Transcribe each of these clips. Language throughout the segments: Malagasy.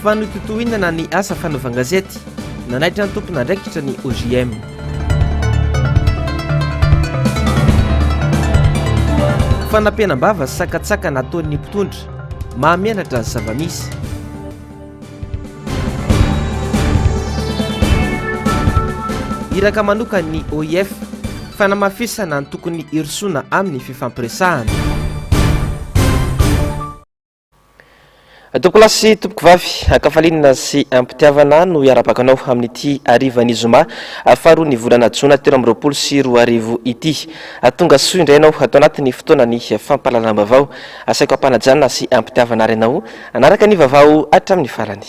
fanototohinana ny asa fanaovan-gazety nanaitra ny tompon'andraikitra ny OJM. Fanampianam-bava sy sakatsaka nataon'ny mpitondra mahamianatra ny zava-misy. Iraka manoka ny OIF fanamafisana ny tokony irosona amin'ny fifampiresahana. Tokolasy tompoko vavy akafalinana sy ampitiavana no iarabakanao amin'ity arivan'ny zoma faharoa ny volana jona 2020 sy 2020 ity. Tonga soa indray ianao atao anatin'ny fotoana ny fampahalalam-bavao asaiko ampanajana sy ampitiavana ary ianao anaraka ny vavao hatramin'ny farany.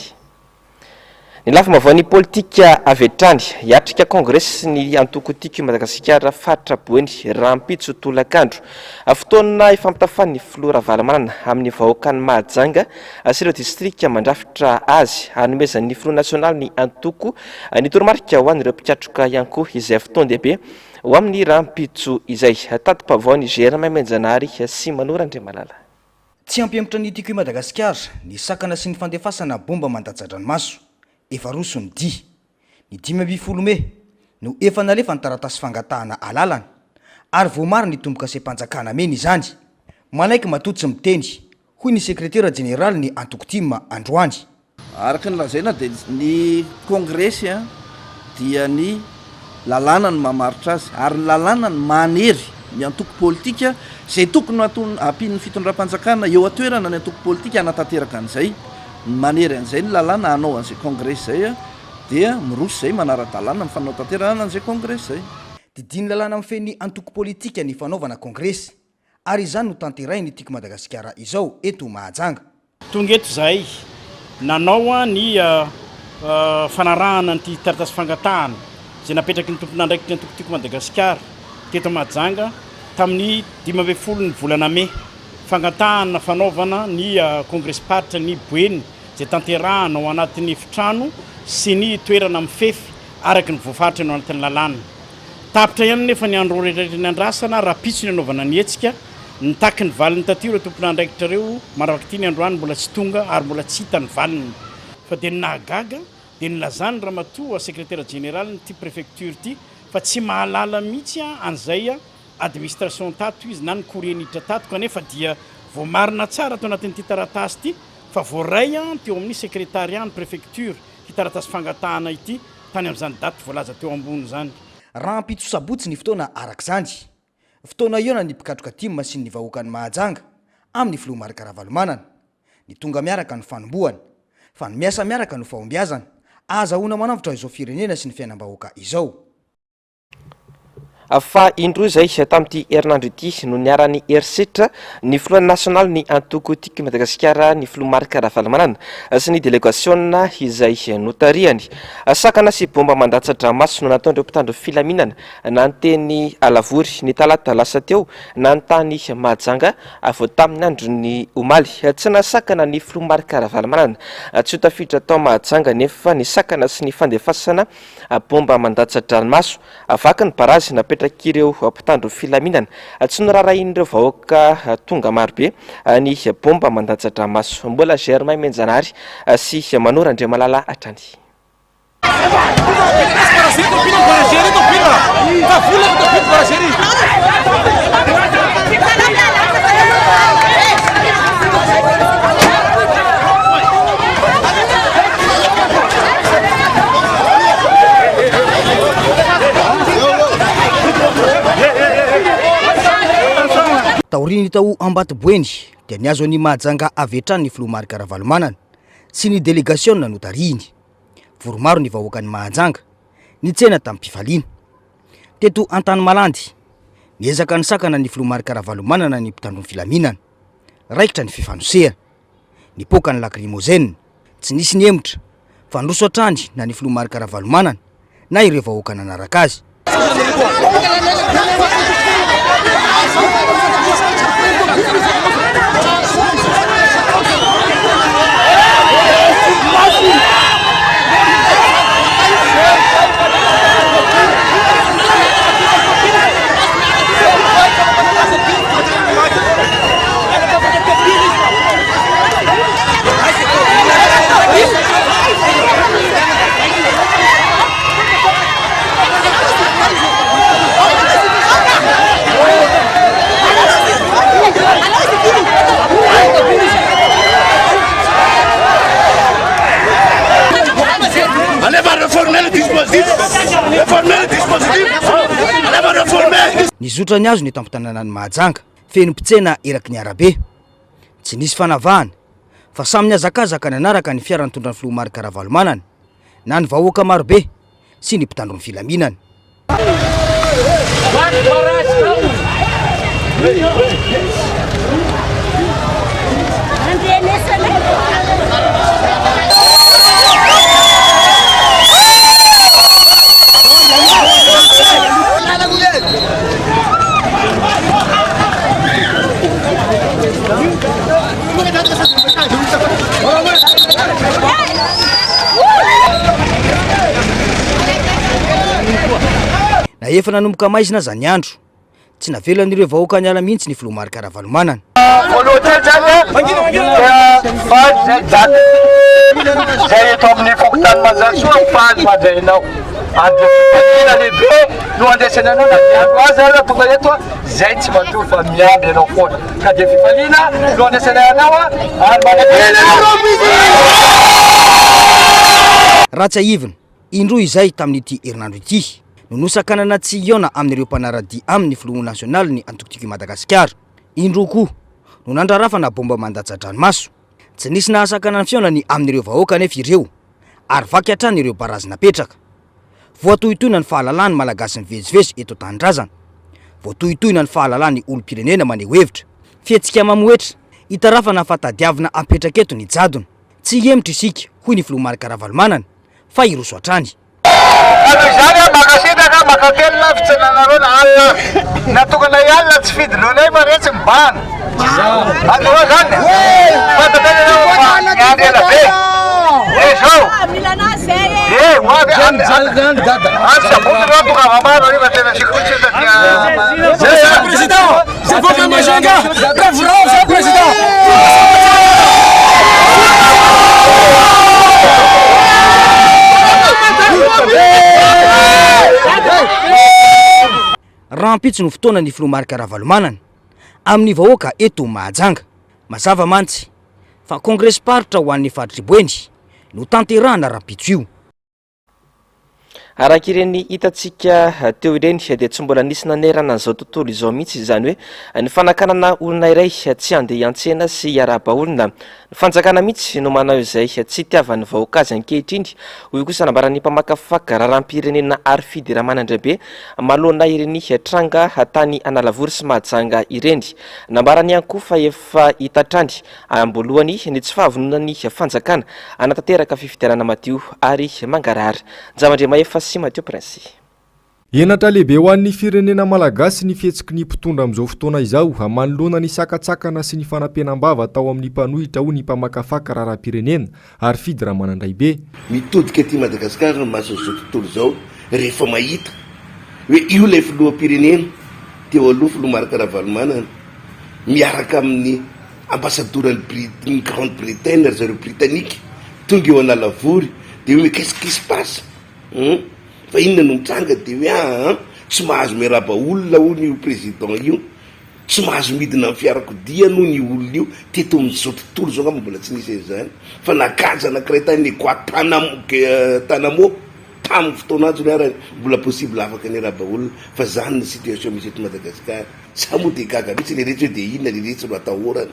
Ny lafim-baovany politika avy hatrany hiatrika kongresy ny antoko tiky Madagasikara fatra boeny rampitso tolakandro fotoana ifampitafan'ny filoha Ravalomanana amin'ny vahoaka ny Mahajanga sy ireo distrika mandrafitra azy hanomezan'ny filoha nasionaly ny antoko ny toromarika ho an'ireo mpikatroka ihany koa izay fotoan-dehibe ho amin'ny rampitso izay tati-pavao ny Germain Menjanary sy Manora Andriamalala. Tsy ampihemitra ny tiky Madagasikara ny sakana sy ny fandefasana bomba mandatsa-dranomaso. Efa roso ny di ny 5 no efa nalefa ny taratasy fangatahana alalana ary voamary ny tomboka sepanjakana mena izany manaiky matotsy miteny hoy ny sekretera jeneraly ny Antokotima Androany. Araka ny lazaina dia ny kongresy dia ny lalàna ny mamaritra azy ary ny lalàna ny manery ny antoko politika izay tokony ampian'ny fitondram-panjakana eo atoerana ny antoko politika anatanteraka an'izay manery an'izay ny lalàna hanao an'izay kongresy zay dia miroso zay manara-dalàna ny fanao tanterana an'izay kongresy zay. Didiny lalàna mifeny antoko politika ny fanaovana kongresy ary izany no tanterainy tiky Madagasikara izao eto Mahajanga. Tonga eto zay nanao ny fanarahana ny taratasy fangatahana izay napetraky ny tompon'andraikitra ny antoko tiky Madagasikara teto Mahajanga tamin'ny 12 ny volana May. Fangatahana fanaovana ny kongresy paritra ny boeny izay tanterahana ao anatin'ny efitrano sy ny toerana mifefy araky ny voafaritra ao anatin'ny lalàna. Tapitra ihany nefa ny andro rehetrarehetra ny andrasana rapitso ny anaovana ny hetsika ny taky ny valiny tatiro tompon'andraikitra reo maravaky ty ny androany mbola tsy tonga ary mbola tsy hita ny valiny fa dia nahagaga dia nilazany ramatoa sekretera jeneraly ty préfecture ty fa tsy mahalala mihitsy an'izay administration tato izy na ny korenitra tato kanefa dia voamarina tsara tao anatin'ity taratasy ity fa voaray teo amin'ny sekretariat ny préfecture ty taratasy fangatahana ity tany amin'izany daty voalaza teo ambony zany. Rampitso sabotsy ny fotoana arak'izany. Fotoana iona ny mpikatroka timma sy ny vahoaka ny Mahajanga amin'ny filoha Marika Ravalomanana ny tonga miaraka ny fanombohana fa ny miasa miaraka no fahombiazana azahoana manavitra izao firenena sy ny fiainam-bahoaka izao. Fa indroa izay tamin'ity herinandro ity no niarany erisetra ny filoha nasionaly ny antoko tiky Madagasikara ny filoha Marika Ravalomanana sy ny delegasiona izay notariany. Sakana sy bomba mandatsa-dranomaso no nataon'ireo mpitandro filaminana nanteny Alavory ny talata lasa teo nantany Mahajanga avy tamin'ny andro ny omaly. Tsy nasakana ny filoha Marika Ravalomanana tsy ho tafiditra tao Mahajanga nefa ny sakana sy ny fandefasana bomba mandatsa-dranomaso avaky ny barazy napetrak'ireo mpitandro filaminana tsy norarahin'ireo vahoaka tonga marobe ny bomba mandatsa-dranomaso. Mbola Germain Menjanary sy Manora Andriamalala hatrany. Taoriny tao ambaty boeny dia niazo ny Mahajanga avy hatrany ny filoha Marika Ravalomanana sy ny delegasiona notariny. Voromaro ny vahoaka ny Mahajanga nitsena tamin'ny mpifaliana. Teto Antany Malandy niezaka ny sakana ny filoha Marika Ravalomanana ny mpitandro filaminana raikitra ny fifanosehana ny poka ny lacrymogène tsy nisy ny emotra fa nroso hatrany na ny filoha Marika Ravalomanana na ireo vahoaka nanaraka azy. nizotra ny azo ny tampotanànany Mahajanga feno-pitsena eraky ny arabe tsy nisy fanavahana fa samy niazakazaka nanaraka ny fiara nitondra ny Filomary Karavalomanana na ny vahoaka marobe sy ny mpitandro ny filaminana. Na efa nanomboka maizina zany andro tsy navelan'ireo vahoaka ny ala mihitsy ny Filomary Karavalomanana. Zay eto amin'ny fokotany Manjatsoa faly mandrainao adina lehibe no andesany anao na diako azy na tonga eto zay tsy matovy fa miamby anao foana ka dia fifaliana no andesany anao ary raha tsy aivina indroa izay tamin'ity herinandro ity nonosakanana tsy iona amin'ireo mpanaradia amin'ny Filoha Nasionaly ny Antokotiko Madagasikara. Indroa koa no nandrarafana bomba mandatsa-dranomaso tsy nisy nahasakana ny fiaonany amin'ireo vahoaka nefa ireo ary vaky hatrany ireo barazy napetraka. Voatohitohina ny fahalalany malagasy mivezivezy eto an-tanindrazana, voatohitohina ny fahalalany olom-pirenena maneho hevitra, fihetsika mamoetra hitarafana fatadiavina apetraka eto ny jadona. Tsy hemitra isika hoy ny Filomary Karavalomanana fa iroso hatrany. Zany makasitraka makatelina fitsenanareo na alina natokana alina tsy fidinonay fa retsy mibana andoa zany fatatenanao ela be zao rampitsy no fotoana ny Filomary Karavalomanana amin'ny vahoaka eto Mahajanga. Mazava mantsy fa kongresy paritra ho an'ny faritriboeny no tanterahana rampitso io. Araka ireny hitantsika teo ireny dia tsy mbola nisy nanerana an'izao tontolo izao mihitsy izany hoe ny fanakanana olona iray tsy andeha an-tsena sy hiarahaba olona. Ny fanjakana mihitsy no manao izay tsy itiavan'ny vahoaka azy ankehitriny. Hoy kosa nambaran'ny mpamakafaka raharam-pirenena Arfidy Ramanandrabe malohana ireny tranga tany Analavory sy Mahajanga ireny. Nambarany ihany koa fa efa hitatrany ambolohany ny tsy fahavononan'ny fanjakana anatanteraka fifidianana madio ary mangarara. Javandrema efa sy Mateo Prince. Enatra lehibe ho an'ny firenena malagasy ny fihetsiky ny mpitondra amin'izao fotoana izao manoloana ny sakatsakana sy ny fanampenam-bava tao amin'ny mpanohitra ho ny mpamakafaka raharam-pirenena Arfidy Ramanandrabe. Mitodika aty Madagasikara no mason'izao tontolo izao rehefa mahita hoe io ilay filoham-pirenena teo aloha Filomary Karavalomanana miaraka amin'ny ambasadorany Grande Bretagne ry zareo Britannique tonga eo Analavory dia hoe qu'est-ce qui se passe fa inona no mitranga dia hoe tsy mahazo miaraba olona hoy io président io, tsy mahazo midina amin'ny fiarakodia noho ny olona io teto amin'izao tontolo zao ngamba mbola tsy nisy an'izany fa nakaja anankiray tany Nekwa Tanamo tamin'ny fotoana azy ny ary mbola possible afaka ny araba olona fa zany ny situation misy eto Madagasikara. Sa moa dia gaga mihitsy le rehetra hoe dia inona le rehetra no atahorana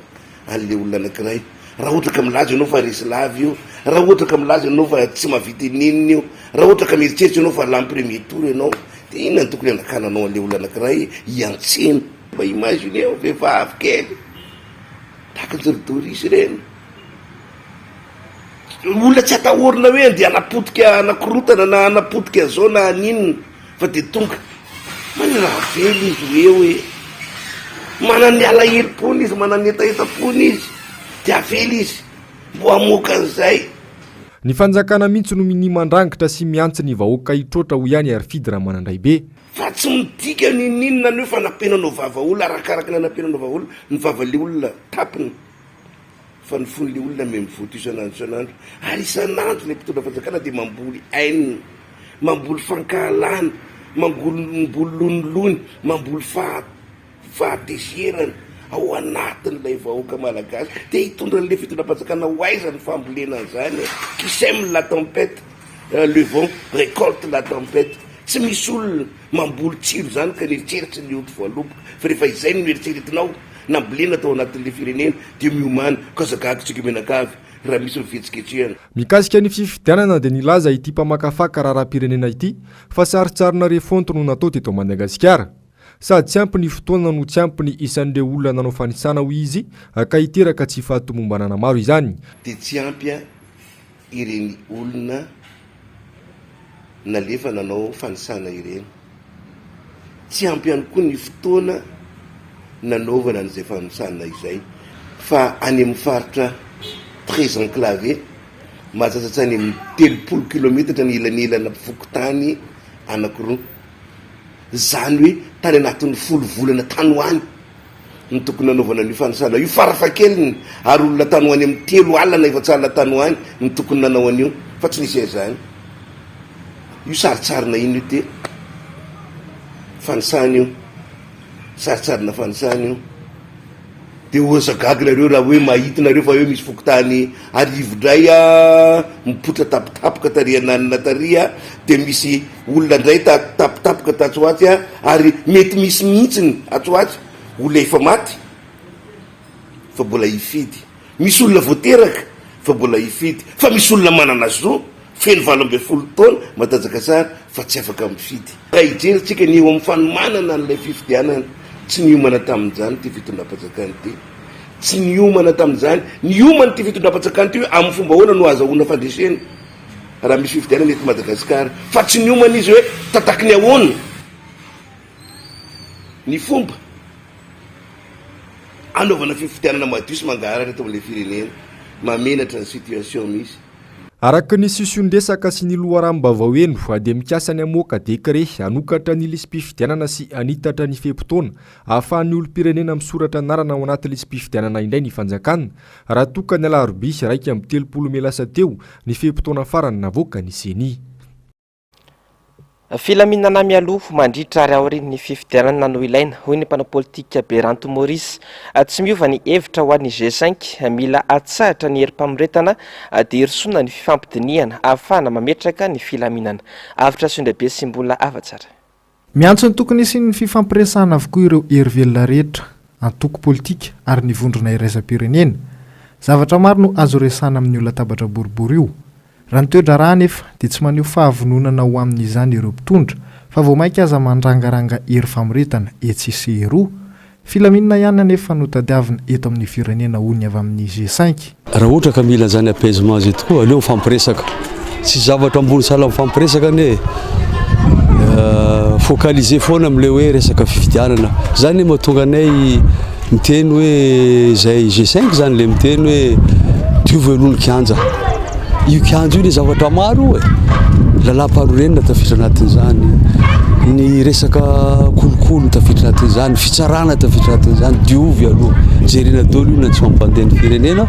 an'le olona anankiray. Raha ohatra ka milaza ianao fa resy lavy io, raha ohatra ka milaza ianao fa tsy mahavita ninina io, raha ohatra ka mieritreritra ianao fa lamy premier tour ianao, dia inona ny tokony anakananao an'le olona anankiray hiantsena. Mba imagine eo vehivavy kely tahaka ny Doris ireny, olona tsy atahorana hoe andeha anapotika anakorotana na anapotika zao na ninona fa dia tonga manana vely izy hoe manany alahelo-pony izy, manany etaeta-pony izy, dia avely izy mbo amoaka an'izay. Ny fanjakana mihitsy no minimandrangitra sy miantsi ny vahoaka hitrotra ho ihany Arfidy Ramanandrabe. Fa tsy midika ny ninona ny hoe fa nampenanao vava olona arakaraka na nampenanao vava olona ny vava-le olona tapiny fa ny fon'le olona me mivoto isan'andro isan'andro ary isan'andro le mpitondra fanjakana dia mamboly aina, mamboly fankahalana, mamboly lonolony, mamboly fahatezerana ao anatin'ilay vahoaka malagasy dia hitondra n'le fitondram-panjakana ho aiza ny fambolena an'izany. Qui sème la tempête, le vent récolte la tempête. tsy misy olona mamboly tsiro zany ka nieritseritsy ny oto voaloboka fa rehefa izay no mieritseretinao nambolena tao anatin'le firenena dia miomana kazagakotsika menakavy raha misy mifetsiketsehana. Mikasika ny fifidianana dia nilaza ity mpamakafaka raharam-pirenena ity fa saritsarina refonto no natao teto Madagasikara. Sady tsy ampy ny fotoana no tsy ampy ny isan'ireo olona nanao fanisana ho izy ka hiteraka tsy fahatomombanana maro izany. Dia tsy ampy ireny olona nalefa nanao fanisana ireny. Tsy ampy ihany koa ny fotoana nanaovana an'izay fanisana izay. Fa any amin'ny faritra 13 enclavé mahatsatsatsy any amin'ny 30 kilometatra ny ilanilana mpifokontany anankiroa. Zany hoe tany anatin'ny 10 volana tany hoany ny tokony nanaovana ny fanisana io farafakeliny, ary olona tany hoany amin'ny 3 alina efa tsala tany hoany ny tokony nanao an'io fa tsy nisy zany. Io saritsarina ino io te fanisana io, saritsarina fanisana io. Dia ozagaginareo raha hoe mahitinareo fa hoe misy fokontany arivondray mipotra tapitapoka tarihananina taria, dia misy olona ndray tapitapoka tatsoatsy ary mety misy mihitsiny atsoatsy olona efa maty fa mbola hifidy, misy olona voateraka fa mbola hifidy, fa misy olona manana zo feno 12 taona Madagasikara fa tsy afaka mifidy. Raha hijerytsika ny eo amin'ny fanomanana an'ilay fifidianana, tsy niomana tamin'izany ty fitondram-panjakana ty, tsy niomana tamin'izany. Niomana ty fitondram-panjakana ty hoe amin'ny fomba hoana no azahoana fandresena raha misy fifidianana eto Madagasikara, fa tsy niomana izy hoe tataky ny ahoana ny fomba anaovana fifidianana madio sy mangarara eto amin'ilay firenena, mamenatra ny situation misy. Araka ny sisondresaka sy ny loharam-bavao eno dia mikasa ny amoaka dekre anokatra ny lisam-pifidianana sy anitatra ny fehimpotoana ahafahan'ny olom-pirenena misoratra anarana ao anaty lisam-pifidianana indray ny fanjakana raha toka ny alarobia 1 Mey lasa teo ny fehimpotoana farany navoaka ny CENI. Filaminana mialoha mandritra ary aorian'ny fifidianana no ilaina hoy ny mpanao politika Beranto Maurice. Tsy miova ny hevitra ho an'ny G5 mila atsahatra ny herim-pamoretana dia hirosona ny fifampidiniana ahafahana mametraka ny filaminana. Avitra Sondrabe sy mbola afa-tsara. Miantso ny tokony sy ny fifampiresahana avokoa ireo hery velona rehetra antoko politika ary ny vondrona iraisam-pirenena. Zavatra maro no azo resahana amin'ny latabatra boribory io. Raha ny toedra raha nefa dia tsy maneho fahavononana ho amin'izany ireo mpitondra fa vao mainka aza mandrangaranga hery famoretana etsy sy eroa. Filaminana ihany nefa no tadiavina eto amin'ny firenena hony avy amin'ny G5. Raha ohatra ka mila zany apaisement zay tokoa aleo mifampiresaka, tsy zavatra ambony sala mifampiresaka ne focaliser foana amin'le hoe resaka fifidianana. Zany mahatonga anay miteny hoe zay G5 zany le miteny hoe diovy aloha ny kianja. Io kianja io ny zavatra maro lalam-paharorenina tafiditra anatin'izany, ny resaka kolokolo tafiditra anatin'izany, fitsarana tafiditra anatin'izany, diovy aloha jerena daholo io na tsy mampandeha ny firenena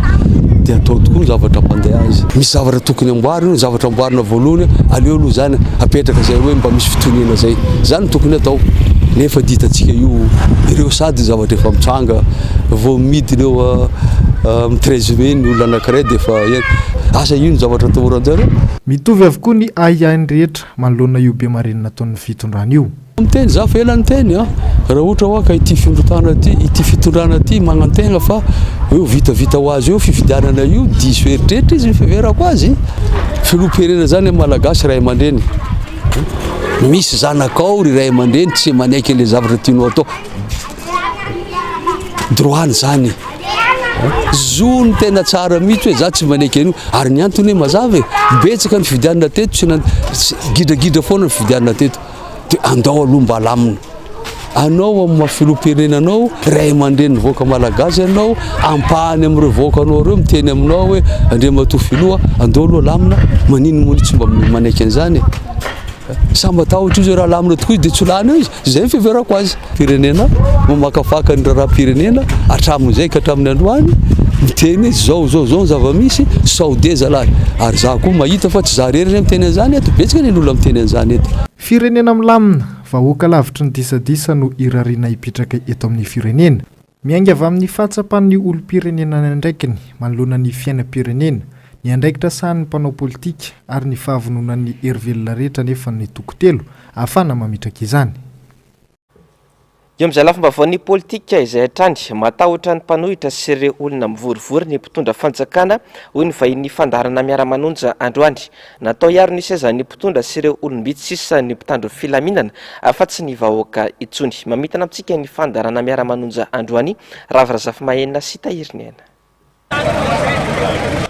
dia atao tokoa ny zavatra mpandeha azy. Misy zavatra tokony amboarina, zavatra amboarina voalohany aleo aloha zany apetraka zay hoe mba misy fitoniana zay, zany tokony atao. Nefa ditantsika io ireo sady zavatra efa mitsanga vao midiny eo amin'ny 13 Mey ny olona anankiray dia efa asa io ny zavatra atahoranjareo. Mitovy avokoa ny aiany rehetra manoloana io be marenina ataon'ny fitondrana io. Miteny za fa ela ny teny raha ohatra hoa ka ity fitondrana ty, ity fitondrana ty magnantegna fa eo vitavita ho azy eo fifidianana io diso eritreritra izy mifiverako azy. Filoham-pirenena zany malagasy ray aman-dreny, misy zanakao ry ray aman-dreny tsy manaiky le zavatra tianao atao, droany zany zo ny tena tsara mihitsy hoe za tsy manaiky an'io. Ary ny antony mazava betsaka ny fifidianana teto, tsy gidragidra foana ny fifidianana teto, dia andao aloha mba lamina. Anao amin'ny filoham-pirenenanao ray aman-dreny voaka malagasy anao, ampahany amin'ireo voakanao reo miteny aminao hoe andriamatoa filoha andao aloha lamina, manino moa tsy mba manaiky an'izany. Samba tahotra izy raha lamina tokoa dia tsy lany izy, zay fiverako azy. Firenena mamakafaka ny raharam-pirenena hatramin'izay ka hatramin'ny androany miteny zao ny zava-misy saode zalahy, ary za koa mahita fa tsy za rery miteny an'izany eto, betsaka ny olona miteny an'izany eto. Firenena milamina, vahoaka lavitry ny disadisa no irariana hipetraka eto amin'ny firenena. Miainga avy amin'ny fatsapan'ny olom-pirenena ndraikiny manoloana ny fiainam-pirenena ny andraikitra sahan'ny mpanao politika ary ny fahavononan'ny hery-velona rehetra nefa ny tokotelo ahafana mametraka izany. Eo amin'izay lafomba vaovao ny politika izay hatrany matahotra ny mpanohitra sy ireo olona mivorivory ny mpitondra fanjakana hoy ny vahiny fandarana miara-manonja androany. Natao hiaro ny seza ny mpitondra sy ireo olom-bitsisa ny mpitandro filaminana fa tsy ny vahoaka itsony. Mamitana amintsika ny fandarana miara-manonja androany Ravirazafa Mahenina sy Tahiriny Aina.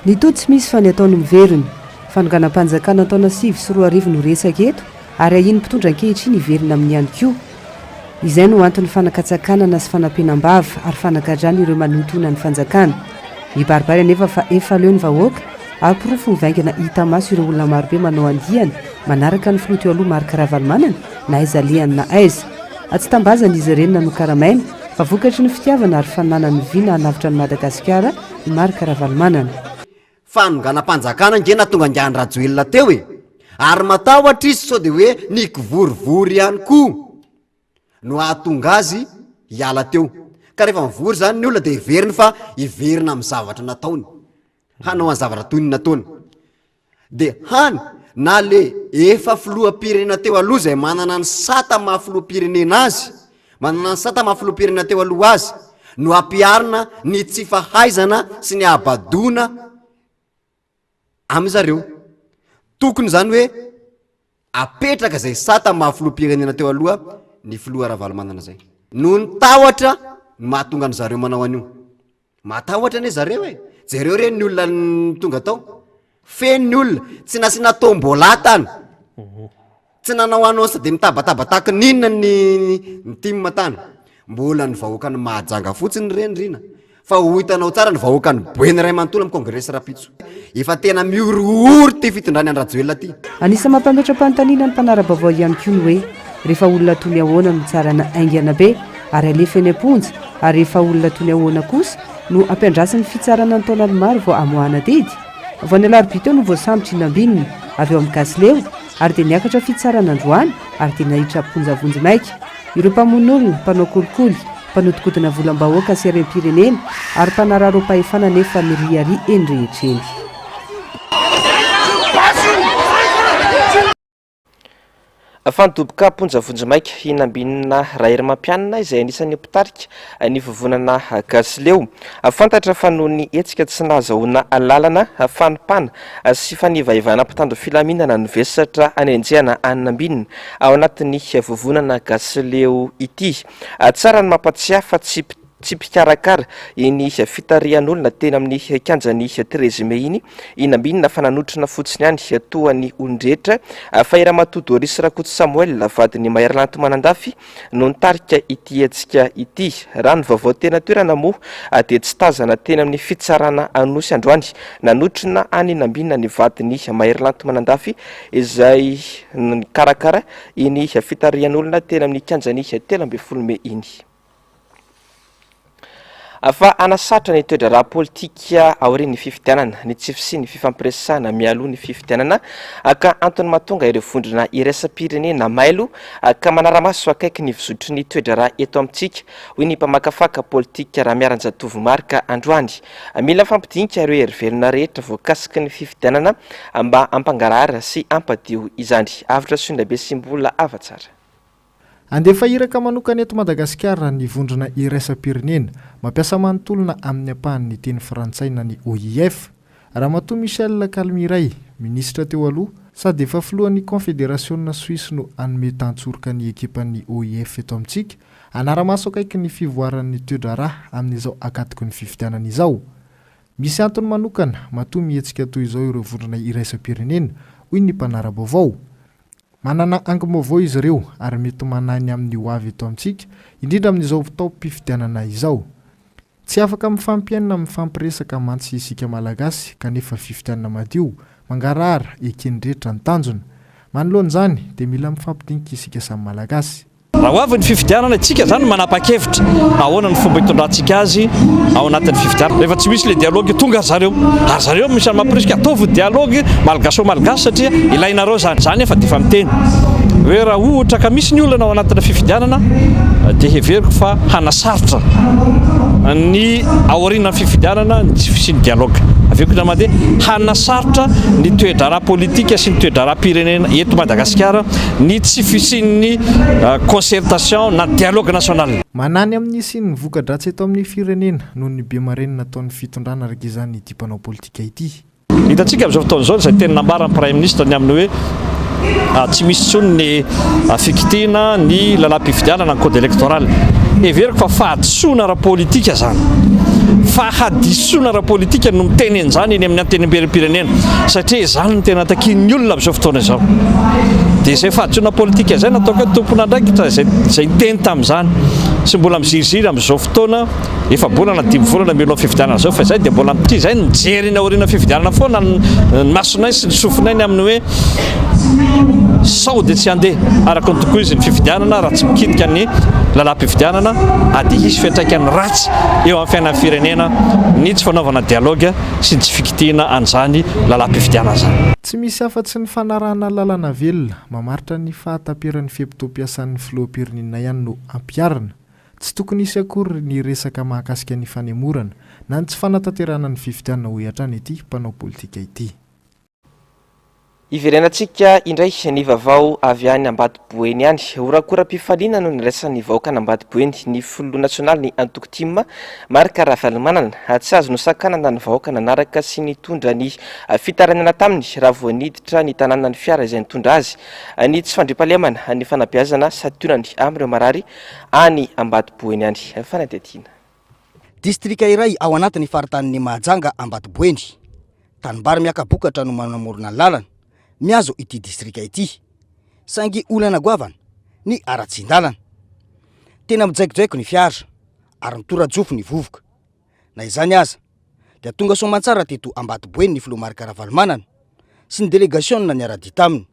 Ny tody tsy misy fa ny ataony miveriny. Fanonganam-panjakana taona 9 sy 20 no resaka eto ary ahiny mpitondra ankehitriny hiverina amin'ny ihany koa. Izay no antony fanakatsakanana sy fanampenam-bava ary fanagadrany ireo manotona ny fanjakana. Mibaribary anefa fa efa leo ny vahoaka ary porofo mivaingana hita maso ireo olona marobe manao andiany manaraka ny filoha teo aloha Marc Ravalomanana na aiza lehany na aiza. Tsy tambazana izy ireny na nokaramaina fa vokatry ny fitiavana ary fananany vina halavitra ny Madagasikara ny Marc Ravalomanana. Fanonganam-panjakana ngena tonga andiany rajoelona teo ary matahotra izy sao dia hoe nikivorivory ihany koa no ahatonga azy hiala teo. Ka rehefa mivory zany ny olona dia hiveriny fa hiverina amin'ny zavatra nataony, hanao any zavatra toy ny nataony. Dia hany na le efa filoham-pirenena teo aloha izay manana ny sata maha-filoham-pirenena azy, manana ny sata maha-filoham-pirenena teo aloha azy no ampiarina ny tsy fahaizana sy ny abadona amin'izareo. Tokony zany hoe apetraka izay sata maha-filoham-pirenena teo aloha ny filoha Ravalomanana zay. No ny tahotra mahatonga ny zareo manao an'io. Matahotra ane zareo jereo reny ny olona tonga tao. Feny ny olona tsy nasiana tombola tany. Tsy nanao annonce dia mitabataba tahaka ninona ny team tany. Mbola ny vahoaka ny mahajanga fotsiny reny rina. Fa ho hitanao tsara ny vahoaka ny boeny ray manontolo amin'ny kongresy rapitso. Efa tena mioriory ty fitondrany an-Rajoelina ty. Anisa mampametra-panontaniana ny mpanara-baovao ihany koa ny hoe rehefa olona toy ny ahoana no tsarana aingana be ary alefa eny amponja ary rehefa olona toy ny ahoana kosa no ampiandrasany fitsarana ny taonany maro vao amohana didy. Vao ny alarobia teo no voasambotra inambininy avy eo amin'ny Gasileo ary dia niakatra fitsarana androany ary dia nahitra mponjavonjy maika. Ireo mpamon'olona, mpanao kolikoly, mpanodikodina volam-bahoaka sy harem-pirenena ary mpanararo mpahefana nefa miriary eny rehetreny. Fandoboka mponjavonjy maika hinambinina Rahery Mampianina izay anisan'ny mpitarika ny vovonana Gasileo. Fantatra fa noho ny hetsika tsy nahazahoana lalana fanompana sy fanivaivana mpitandro filaminana ny vesatra anenjehana anambinina ao anatin'ny vovonana Gasileo ity. Tsara ny mampatsiahy fa tsy mpikarakara iny fitarian'olona teny amin'ny kianjan'ny 13 Mei iny inambinina fa nanotrina fotsiny ihany toany olon-drehetra fa Iramatodo Orisy Rakoto Samuel vadiny Mahery Manandafy no nitarika ity hetsika ity. Raha ny vaovao tena toerana moa dia tsy tazana teny amin'ny fitsarana anosy androany nanotrina any inambinina ny vadiny Mahery Manandafy izay karakara iny fitarian'olona teny amin'ny kianjan'ny 13 Mei iny. Fa anasatra ny toedra raha politika aorian'ny fifidianana ny tsify sy ny fifampiresahana mialoha ny fifidianana ka antony mahatonga ireo vondrona iraisam-pirenena mailo ka manaramaso akaiky ny vizotry ny toedra raha eto amintsika hoy ny mpamakafaka politika raha Miaranjatovo Marc androany. Mila fampidinika ireo hery-velona rehetra voakasiky ny fifidianana mba ampangarahara sy ampadio izany. Avitra Sondrabe sy mbola avatsara. Andefa iraka manokana eto Madagasikara ny vondrona iraisam-pirenena mampiasa manontolona amin'ny ampahan'ny teny frantsay na ny OIF. Ramatoa Michel Calmiray, ministra teo aloha sady efa filohan'ny Confédération Suisse no anome tantsoroka ny ekipan'ny OIF eto amintsika anaramaso akaiky ny fivoaran'ny toedra raha amin'izao akatoko ny fifidianana izao. Misy antony manokana matoa mihetsika toy izao ireo vondrona iraisam-pirenena hoy ny mpanara-baovao. Manana angomaovao izy ireo ary mety manany amin'ny hoavy eto amintsika indrindra amin'izao fitaom-pifidianana izao. Tsy afaka mifampiainana mifampiresaka mantsy isika malagasy kanefa fifidianana madio mangarahara ekenrehetra ny tanjona. Manoloan'izany dia mila mifampidinika isika samy malagasy. Raha hoavy ny fifidianana isika zany manapa-kevitra ahoana ny fomba hitondrantsika azy ao anatin'ny fifidianana. Rehefa tsy misy le dialogue tonga zareo ary zareo misy mampirisika ataovy dialogue malgasy malgasy satria ilainareo zany efa defa miteny hoe raha ohatra ka misy ny olana ao anatin'ny fifidianana dia heveriko fa hanasarotra ny aorian'ny fifidianana ny tsy fisiany dialogue. aveo koa mandeha hanasarotra ny toedrara politika sy ny toedrara pirenena eto Madagasikara ny tsy fisian'ny concertation na dialogue national. Manany amin'ny siny voka-dratsy eto amin'ny firenena noho ny be marenina nataon'ny fitondrana araka izany ity mpanao politika ity. Hitantsika amin'izao fotoana izao izay teny nambaran'ny Prime Ministre ny amin'ny hoe tsy misy intsony ny fikitiana ny lalam-pifidianana ny code électoral. Everiko fa fahadisoana ara politika zany. Fahadisoana ara politika no miteny an'izany eny amin'ny antenimberim-pirenena satria izany no tena takin'ny olona amin'izao fotoana izao. Dia izay fahadisoana politika izay nataoko hoe tompona andraikitra izay teny tamin'izany sy mbola miziriziry amin'izao fotoana efa bolana 10 volana milona fifidianana zao fa izay dia mbola mitỳ izay nijery ny aoriana fifidianana foana ny masonay sy ny sofinay ny amin'ny hoe sao dia tsy handeha araka ny tokoa izy ny fifidianana raha tsy mikitika ny lalam-pifidianana dia hisy fiantraikany ratsy eo amin'ny fiainan'ny firenena ny tsy fanaovana dialogue sy ny tsy fikitiana an'izany lalam-pifidianana zany. Tsy misy afa-tsy ny fanarahana lalana velona mamaritra ny fahataperan'ny fiapitoam-piasan'ny filoham-pirenena ihany no ampiarina. Tsy tokony hisy akory ny resaka mahakasika ny fanemorana na ny tsy fanatanterana ny fifidianana ho hatrany ity mpanao politika ity. Iverenantsika indray ny vaovao avy any Ambatoboeny any. Orakora-pifaliana no niraisan'ny vahoaka Ambatoboeny ny Filo Nasionaly ny Antoko Tim Marc Ravalomanana. Tsy azo nosakanana ny vahoaka nanaraka sy nitondra ny fitaranana taminy raha vao niditra ny tanàna ny fiara izay nitondra azy. Ny tsy fandriam-pahalemana ny fanabeazana sationany amin'ireo marary any Ambatoboeny any. Fanadetiana. Distrika iray ao anatin'ny faritanin'ny Mahajanga Ambatoboeny. Tanimbary miakabokatra no manamorona lalana miazo ity distrika ity. Sangy olana goavana ny aratsindalana. Tena mijaikojaiko ny fiara ary mitora-jofo ny vovoka. Na izany aza dia tonga soamantsara teto Ambatoboeny ny Filoha Marc Ravalomanana sy ny délégation na niara-dia taminy.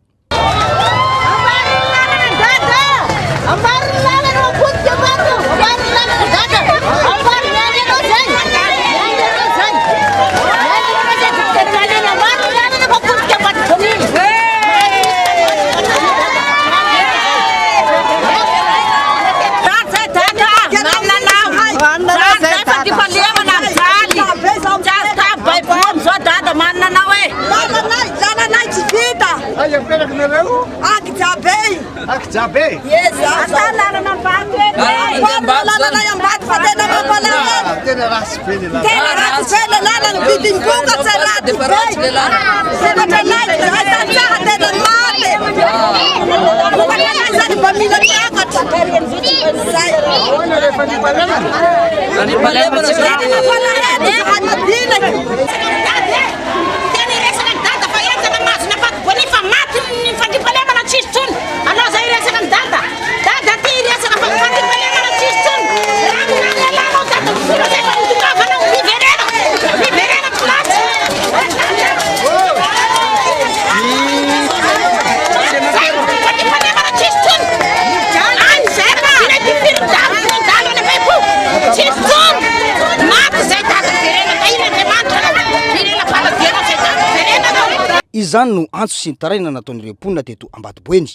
Izany no antso sy ny taraina nataon'ireo mponina teto Ambatoboeny.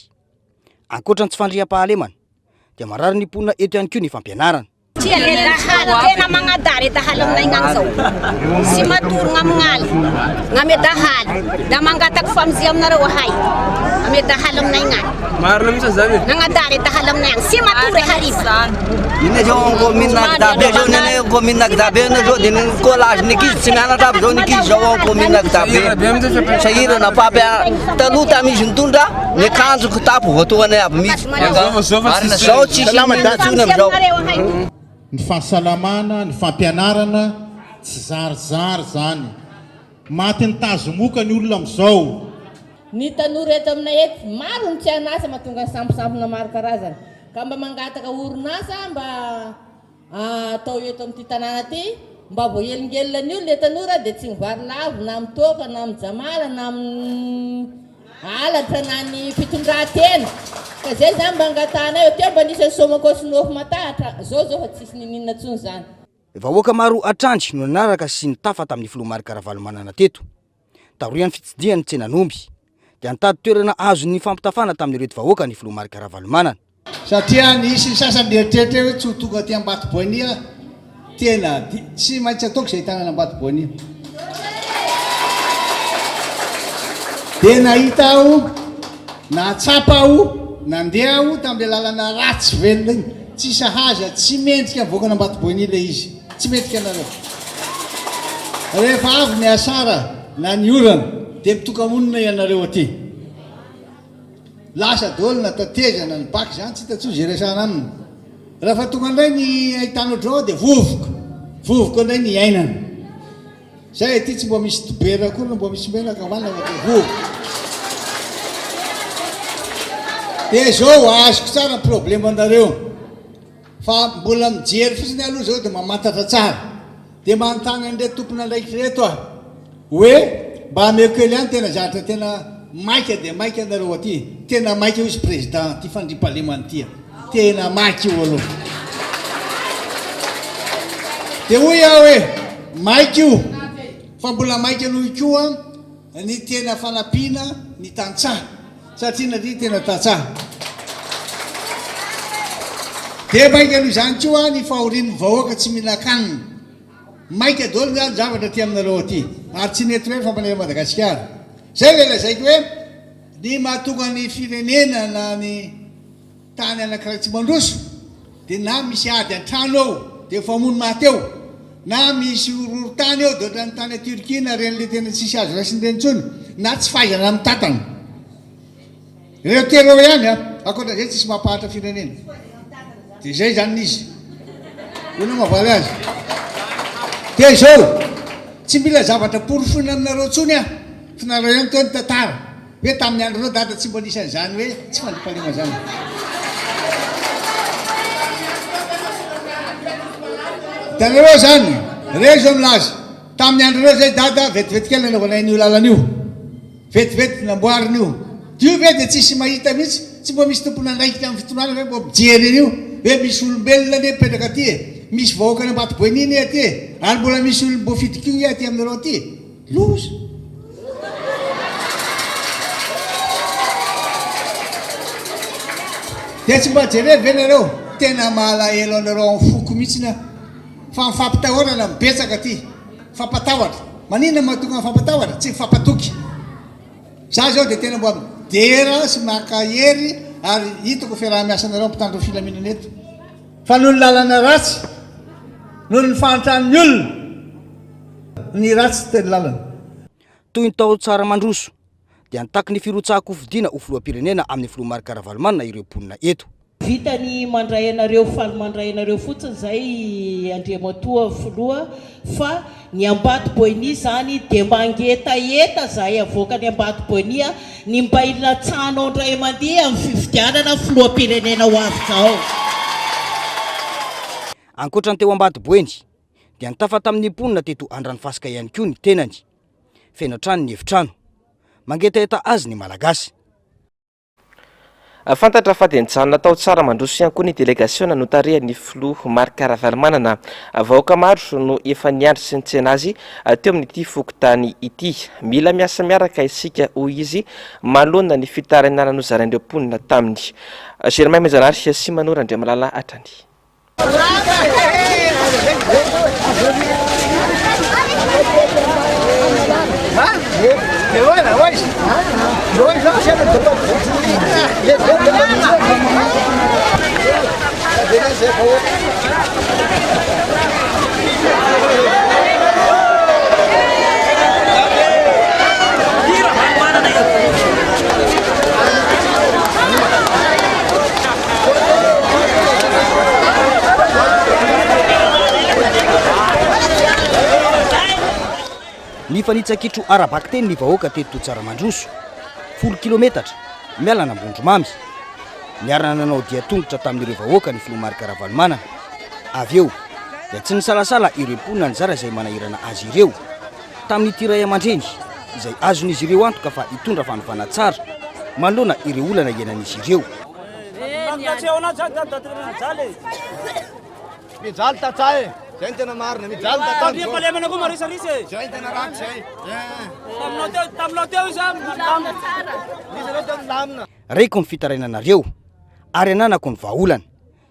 Ankoatra ny tsy fandriam-pahalemana dia marary ny mponina eto ihany koa ny fampianarana. Tena mangadary dahaly aminay ngany zao. Sy matorogna amignaly. Ngame dahaly. Da mangatako famizia aminareo ahay. Ngame dahaly aminay ngany. Marina misa zany. Nangadary dahaly aminay ngany. Sy matory hariva. Ina zao commune Dabe zao nene commune Dabe na zao din collage nikiz tsy mianatra zao nikiz zao commune Dabe. Sahira na papia taluta misy nitondra ny kanjoko tapo voatoanay aby misy. Zao tsy salamadasuna amizao. Ny fahasalamana, ny fampianarana tsy zarizary zany. Maty ny tazomoka ny olona amizao. Ny tanora eto aminay eto maro ny tsy anasa mahatonga samposampona maro karazana. Ka mba mangataka orinasa mba atao eto amin'ity tanàna ty mba voahelingelina ny olona tanora dia tsy mivary lavo na mitoka na mijamala na alatra na ny fitondran-tena. Ka zay zany mba angatanay eo mba nisy somako sy nofo matahatra zao fa tsisy ninina tsony zany. Vahoaka maro atrandry no nanaraka sy nitafa tamin'ny Filoha Marc Ravalomanana teto. Taorian'ny fitsidihan'ny Tsenanomby dia nitady toerana azo ny fampitafana tamin'ireto vahoaka ny Filoha Marc Ravalomanana. Satria nisy sasany mieritreritra hoe tsy ho tonga ty Ambatoboeny tena tsy maintsy ataoko izay tanana Ambatoboeny. dia nahita aho natsapa aho nandeha aho tamin'le lalana ratsy velona igny tsy sahaza tsy mendrika voakana Ambatoboiny le izy tsy mendrika anareo rehefa avy ny asara na ny orana dia mitokamonina ianareo aty lasa daolona tatezana ny baky zany tsy hitatso zay resana aminy raha fa tonga indray ny ahitana ohatrao dia vovoka indray ny ainana zay aty tsy mbo misy tobera koa mbo misy menaka manana dia vovoka dia zao azoko tsara problème anareo fa mbola mijery fotsiny aloha zao dia mamantatra tsara dia manontany an'ire tompona ndraiky reto ah hoe mba ameko kely any tena zatra tena maika dia maika anareo aty tena maika io izy président ty fandriam-pahalemana tya tena maika io aloha dia hoy aho hoe maika io fa mbola maika noho koa ny tena fanampiana ny tantsaha satria natria tena tantsaha dia maika noho izany koa ny fahorian'ny vahoaka tsy mila kanina maika dolo zany zavatra ty aminareo aty ary tsy nety hoe fampanera Madagasikara zay ve lazaiko hoe ny mahatonga ny firenena na ny tany anankiray tsy mandroso dia na misy ady an-trano ao dia famono maty eo na misy ororotany eo dia ohatra ny tany a Turquie na ren'le tena tsisy azo raisiny tsony na tsy fahaizana amin'ny tatana ireo tereo ihany a akoatra zay tsisy mampahatra firenena dia zay zany izy ino mavaly azy dia zao tsy mila zavatra porofona aminareo tsony a finareo ihany teo ny tantara hoe tamin'ny andro reo data tsy mbo nisan'izany hoe tsy fandriam-pahalemana zany hitanareo zany reo zao milaza tamin'ny andro reo zay dada vetivety kely nanaovana an'io lalan'io vetivety namboarina io dio ve dia tsisy mahita mihitsy tsy mbo misy tompona andraikitra amin'ny fitonana hoe mbo mijery an'io hoe misy olombelona ane mipetraka aty e misy vahoaka ny Ambatoboiny iny aty e ary mbola misy olo mbo fidikio aty aminareo aty loza dia tsy mba jerevy venareo tena malahelo anareo amin'ny foko mihitsy fa mifampitahorana mibetsaka aty fampatahotra maninona mahatonga mifampatahotra tsy mifampatoky za zao dia tena mbo midera sy makahery ary hitako fiaraha-miasa anareo mpitandro filaminana eto fa noho ny lalana ratsy noho ny fahantran'ny olona ny ratsy teny lalana toy ny tao tsara mandroso dia nitaky ny firotsahako fidiana ho filoham-pirenena amin'ny filomarika Ravalomanana ireo mponina eto vitany mandray anareo faly mandray anareo fotsiny zay Andriamatoa filoha fa ny Ambatoboiny zany dia mangetaeta zahay avoaka ny Ambatoboiny ny mba ilatsanao ndray mandeha amin'ny fifidianana filoham-pirenena ho avy zao ankoatra ny teo Ambatoboiny dia nitafa tamin'ny mponina teto Andranofasika ihany koa ny tenany fenatrano ny efitrano mangetaeta azy ny malagasy fantatra fa dia nijanona tao tsara mandroso ihany koa ny délégation notarian'ny filomarika Ravalomanana vahoaka maro no efa niandry sy nitsena azy teo amin'ity fokontany ity mila miasa miaraka isika hoy izy manoloana ny fitaranana nozarain'ireo mponina taminy Germain Mejanary sy Manora Andriamalala atrany ny fanitsakitro arabaky teny ny vahoaka teto Tsaramandroso 10 kilometatra mialana Ambondromamy niarana nanao dia tongotra tamin'ireo vahoaka ny filomarika Ravalomanana avy eo dia tsy nisalasala ireo mponina nizara izay manahirana azy ireo tamin'ny tiray aman-dreny izay azon'izy ireo antoka fa hitondra fanovana tsara manoloana ireo olana ianan'izy ireo mijaly tatsahy zay ny tena marina mijaly tandriam-pahalemana koa marisarisa e zay ny tena ratsy zay taminao teo izy lamina raiko ny fitarainanareo ary ananako ny vahaolana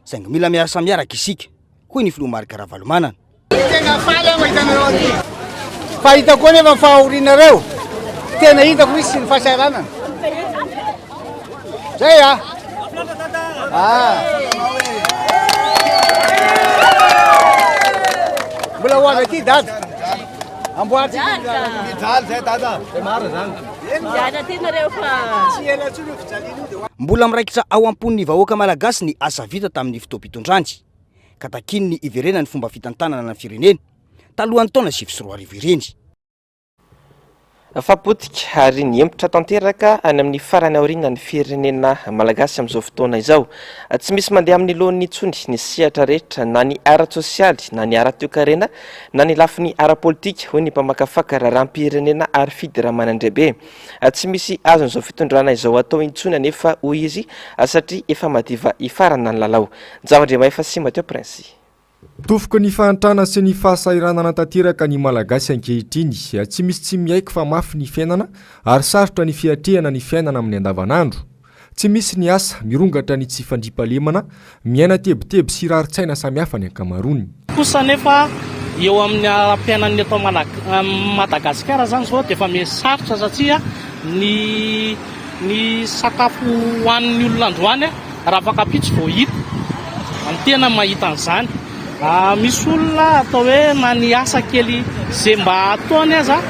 saingy mila miarasa miaraka isika hoy ny filomarika Ravalomanana tena faly aho mahita anareo aty fa hitako nefa fahorianareo tena hitako misy ny fahasaranana zay mbola hoavy aty dada amboary zay dada maro zany mbola miraikitra ao ampon'ny vahoaka malagasy ny asa vita tamin'ny fitoam-pitondrandy ka takiny ny iverena ny fomba fitantanana na firenena talohan'ny taona 2024 ireny. Fapotika ary niempitra tanteraka any amin'ny farany aoriana ny firenena malagasy amin'izao fotoana izao. Tsy misy mandeha amin'ny lohan'ny tsony ny sehatra rehetra na ny ara-tsosialy na ny ara-toekarena na ny lafiny ara-politika hoy ny mpamakafaka raharam-pirenena ary fidiramanandrebe. Tsy misy azon'izao fitondrana izao atao intsony anefa hoy izy satria efa madiva ifarana ny lalao. Javandrema efa sy Mateo Prince. Tofoka ny fahantrana sy ny fahasairanana tanteraka ny malagasy ankehitriny, tsy misy tsy miaiky fa mafy ny fiainana ary sarotra ny fiatrehana ny fiainana amin'ny andavanandro. Tsy misy ny asa mirongatra ny tsy fandripalemana, miaina tebiteby sy rarin-tsaina samihafa ny ankamaroany. Kosa nefa eo amin'ny ampiainan'ny atao Madagasikara zany zao dia efa misarotra satria ny sakafo hoan'ny olona androany raha afaka pitsy vao hita. Ny tena mahita an'izany. Misy olona atao hoe na ny asa kely izay mba ataony aza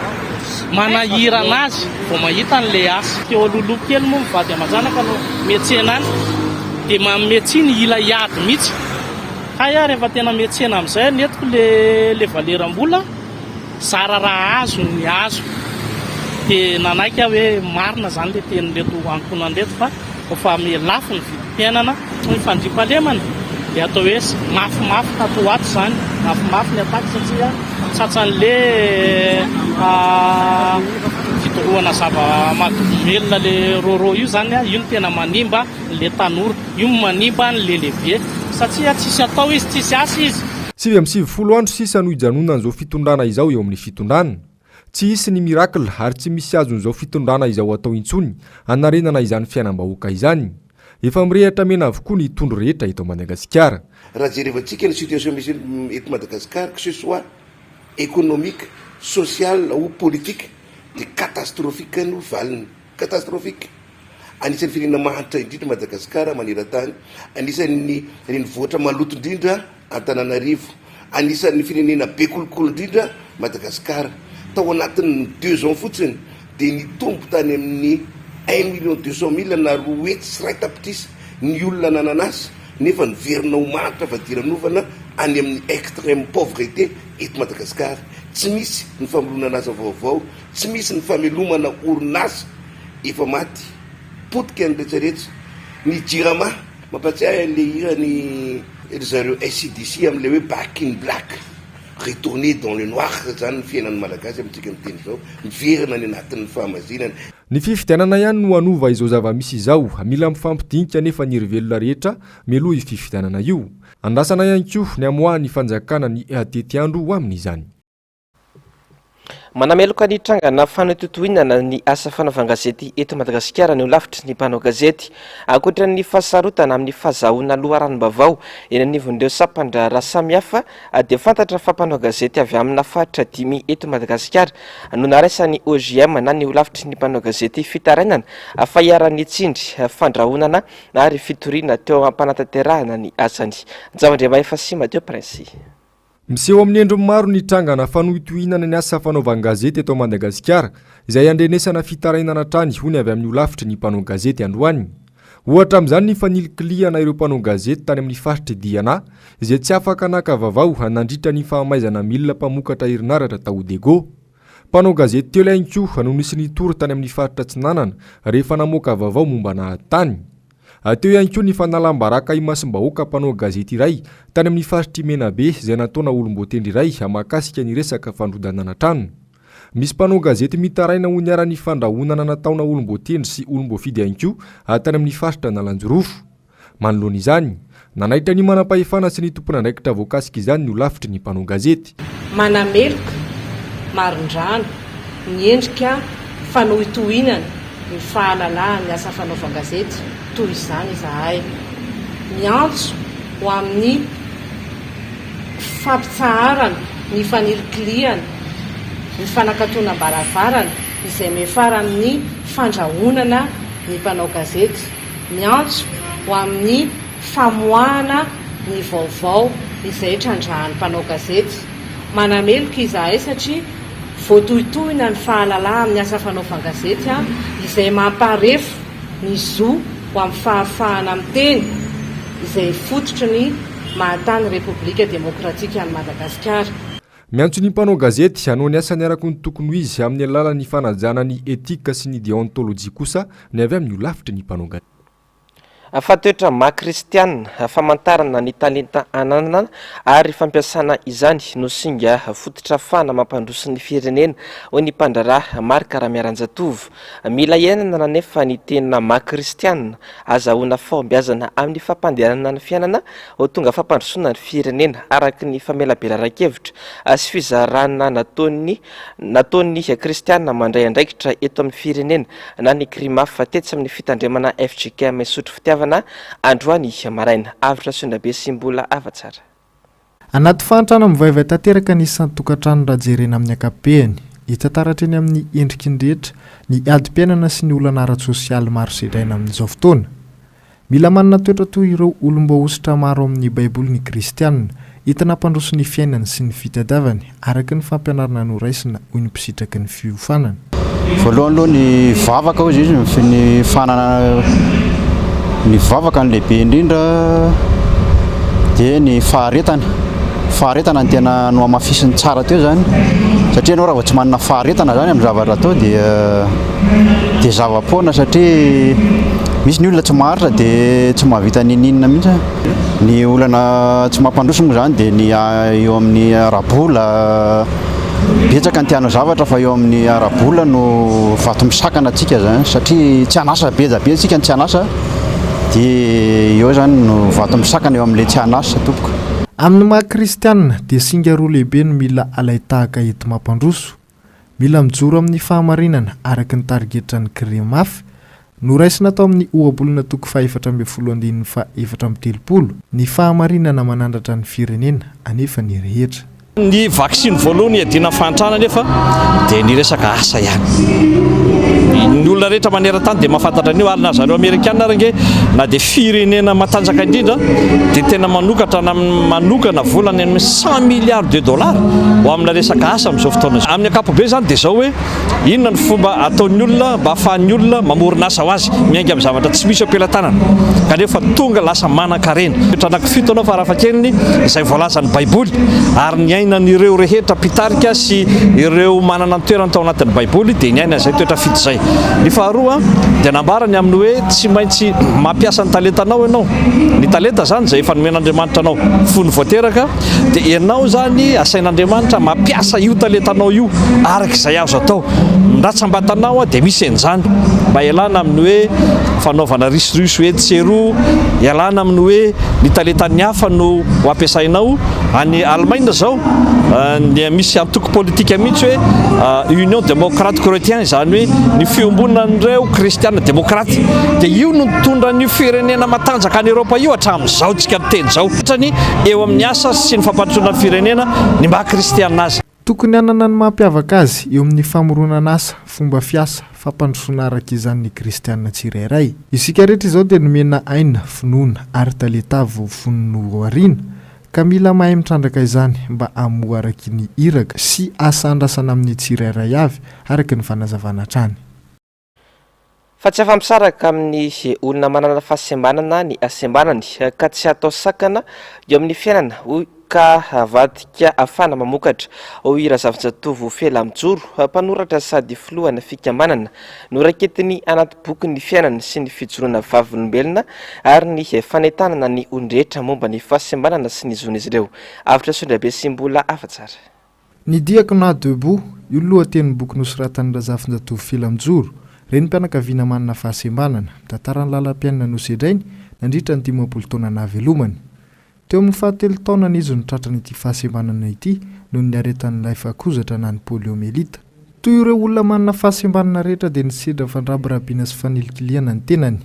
manahira anazy vao mahita an'ilay asa. Teo aloloha kely moa mivady aman-janaka no miantsena any dia mametsiny ila hiady mihitsy. Kaya rehefa tena miantsena amin'izay netiko le valeram-bola zara raha azo ny azo. Dia nanaiky aho hoe marina zany le tenyreto ankonanreto fa efa mialafo ny vidim-piainana ny fandripalemana. Dia atao hoe mafimafy tato ato zany, mafimafy ny atako satria tsatsan'le fitorohana zava-mahadomelona le roro io zany, io ny tena manimba le tanora, io manimba le lehibe satria tsisy atao izy, tsisy asa izy. 7 andro sisa no ijanona an'izao fitondrana izao eo amin'ny fitondrana. Tsy hisy ny mirakla ary tsy misy azon'izao fitondrana izao atao intsony anarenana izany fiainam-bahoaka izany. Efa mirehatra mena avokoa ny tondro rehetra eto Madagasikara. Raha jerevantsika ny situation misy eto Madagasikara, que ce soit économique, social ou politique, dia catastrophique no valiny, catastrophique. Anisan'ny firenena mahantra indrindra Madagasikara maneran-tany, anisan'ny renivohitra maloto indrindra Antananarivo, anisan'ny firenena be kolokolo indrindra Madagasikara. Tao anatin'ny 2 ans fotsiny dia nitombo tany amin'ny 1,200,000 na roety sy ray tapitrisa ny olona nananasy nefa niverina ho maritra vadiranovana any amin'ny extrême pauvreté eto Madagasikara. Tsy misy ny famelomana asa vaovao, tsy misy ny famelomana orinasa efa maty potika ny retsaretra. Ny jirama mampatsiahy le irany zareo SCDC amin'ilay hoe back in black, retourner dans le noir zany fiainan'ny malagasy amintsika miteny izao, miverina ny anatin'ny fahamazinana. Ny fifidianana ihany no anova izao zava-misy izao, mila mifampidinika nefa ny rivelona rehetra mialoha io fifidianana io. Andrasana ihany koa ny amoahany fanjakana ny atety andro ho amin'izany. Manameloka ny trangana fanototoinana ny asa fanaovan-gazety eto Madagasikara ny lavitry ny mpanao gazety. Ankoatra ny fahasarotana amin'ny fahazahoana loharanom-bavao eny anivon'ireo sampandra samihafa dia fantatra fa mpanao gazety avy amina faritra 5 eto Madagasikara no naraisany OGM na ny lavitry ny mpanao gazety fitarainana fa iaran'ny tsindry fandrahonana ary fitoriana teo ampanantanterahana ny asany. Javandrema efa sy Mateo Prince. Miseho amin'ny endriny maro ny trangana fanohitohinana ny asa fanaovan-gazety eto Madagasikara izay andrenesana fitarainana trany hony avy amin'ny lavitry ny mpanao gazety androany. Ohatra amin'izany ny fanilikiliana ireo mpanao gazety tany amin'ny faritra Diana izay tsy afaka naka vaovao nandritra ny fahamaizana milina mpamokatra herinaratra tao Dego. Mpanao gazety teo ilay koa no nisy nitory tany amin'ny faritra Tsinanana rehefa namoaka vaovao momba nahatany. Teo ihany koa ny fanalam-baraka imasim-bahoaka mpanao gazety iray tany amin'ny faritra Menabe izay nataona olom-botendry iray hamakasika ny resaka fandrodanana trano. Misy mpanao gazety mitaraina ho niara-ny fandrahonana nataona olom-botendry sy olom-bofidy ihany koa tany amin'ny faritra Nalanjorofo. Manoloana izany, nanaitra ny manam-pahefana sy ny tompon'andraikitra voakasika izany no lavitry ny mpanao gazety. Manameloka maron-drano ny endrika fanohitohinana ny fahalalahana ny asa fanaovan-gazety toy izany izahay miantso ho amin'ny fampitsaharana ny fanirikiliana ny fanakatona baravarana izay mefara amin'ny fandrahonana ny mpanao gazety, miantso ho amin'ny famoahana ny vaovao izay trandrahan'ny mpanao gazety. Manameloka izahay satria voatohitohina ny fahalalana amin'ny asa fanaovan-gazety izay mamparefo ny zo ho amin'ny fahafahana amin'ny teny izay fototry ny mahatany Repoblika Demokratika ny Madagasikara. Miantso ny mpanao gazety hanao ny asany araka ny tokony ho izy amin'ny alalan'ny fanajana ny etika sy ny deontolojia kosa ny avy amin'ny lavitra ny mpanao gazety. Fatoetra maha-kristianina famantarana ny talenta ananana ary fampiasana izany no singa fototra fana mampandroso ny firenena ho ny mpandraraha Marc Ramiaranjatovo. Mila iainana nefa ny tena maha-kristianina azahoana fahombiazana amin'ny fampandehanana ny fiainana ho tonga fampandrosona ny firenena araka ny famelabelara-kevitra sy fizarana nataony kristianina mandray andraikitra eto amin'ny firenena na ny krimafa tetsy amin'ny fitandremana FJK Mesotro Fitiavana androany maraina avitra Sondrabe sy mbola afatsara. Anaty fantrana mivavaka tanteraka ny isan'ny tokantrano rajerena amin'ny ankapobeny hitantaratra eny amin'ny endriky ny rehetra ny adi-piainana sy ny olana ara-tsosialy maro sedraina amin'izao fotoana. Mila manana toetra toy ireo olom-baositra maro amin'ny baiboly ny kristianina hitana mpandroso ny fiainany sy ny fitadiavany araka ny fampianarana noraisina hoy ny mpisitraky ny fiofanana. Voalohany aloha ny vavaka hozy izy ny fanana ny vavaka ny lehibe indrindra dia ny faharetana ny tena no amafisiny tsara teo zany satria anao raha vao tsy manana faharetana zany amin'ny zavatra atao dia zava-poana satria misy ny olona tsy maharitra dia tsy mahavita ninina mihitsy. Ny olana tsy mampandroso moa zany dia ny eo amin'ny arabola betsaka ny tianao zavatra fa eo amin'ny arabola no vato misakana atsika zany satria tsy anasa be tsika ny tsy anasa dia eo zany no vato misakana eo amin'ilay tsy anasa tompoko. Amin'ny maha-kristianina dia singa roa lehibe no mila alaitahaka eto mampandroso. Mila mijoro amin'ny fahamarinana araka ny tarigetra ny kriamafy noraisina tao amin'ny ohabolona toko 7/7/2017 ny fahamarinana manandratra ny firenena anefa ny rehetra. Ny vaksiny voalohany iadina fantrana nefa dia ny resaka asa ihany. Ny olona rehetra maneran-tany dia mahafantatra an'io alina zareo Amerikanina range na dia firenena matanjaka indrindra dia tena manokana volany amin'ny $100 milliards ho amina resaka asa amin'izao fotoana. Amin'ny ankapobeny zany dia zao hoe inona ny fomba ataon'ny olona mba ahafahan'ny olona mamorona asa ho azy miainga amin'ny zavatra tsy misy ampelantanana kanefa tonga lasa manan-karena. Anankifito anao farafahakeliny izay voalazan'ny baiboly ary ny ainan'ireo rehetra pitarika sy ireo manana ny toerana tao anatin'ny baiboly dia ny aina izay toetra fito zay. Ny faharoa dia nambarany amin'ny hoe tsy maintsy mampiasa ny talentanao ianao. Ny talenta zany izay efa nomen'Andriamanitra anao fony voateraka dia ianao zany asain'Andriamanitra mampiasa io talentanao io araka izay azo atao. Ratsambatanao dia misy an'izany mba ialana amin'ny hoe fanaovana risoriso etsero, ialana amin'ny hoe ny talentan'ny hafa no ho ampiasainao. Any Allemagne zao misy antoko politika mihitsy hoe Union Démocrate Chrétien zany hoe ny fiombonan'ireo kristianina demokraty dia io no mitondra ny firenena matanjaka any Eropa io hatramin'izao tsika miteny zao trany eo amin'ny asa sy ny fampandrosoana firenena ny maha-kristianina azy. Tokony hanana ny mampiavaka azy eo amin'ny famoronana asa, fomba fiasa, fampandrosoana araka izany ny kristianina tsirairay. Isika rehetra izao dia nomena aina, finoana ary talenta voafonona ariana ka mila mahay mitrandraka izany mba hamoha araka ny iraka sy asa andrasana amin'ny tsirairay avy araka ny fanazavana hatrany. Fa tsy afa-misaraka amin'ny olona manana fahasembanana ny asembanany ka tsy atao sakana eo amin'ny fiainana ka avadika afana mamokatra hoy Razafinjatovo Fela Mijoro mpanoratra sady filohana fikambanana noraketiny anaty boky ny fiainana sy ny fijoroana vavolombelona ary ny fanentanana ny olon-drehetra momba ny fahasembanana sy ny zon'izy ireo. Avitra Sondrabe sy mbola afatsara. Ny Diaconat debout io lohatenin'ny boky nosoratan'ny Razafinjatovo Fela Mijoro reny mpianakaviana manana fahasembanana mitantara ny lalam-piainana nosedrainy nandritra ny 10 taona nahavelomany. Teo amin'ny 7 taona izy no tratrany ity fahasembanana ity noho ny aretan'ilay fahakozatra na ny poliomelita. Toy ireo olona manana fahasembanana rehetra dia ny sedra fandrabirabiana sy fanilikiliana ny tenany.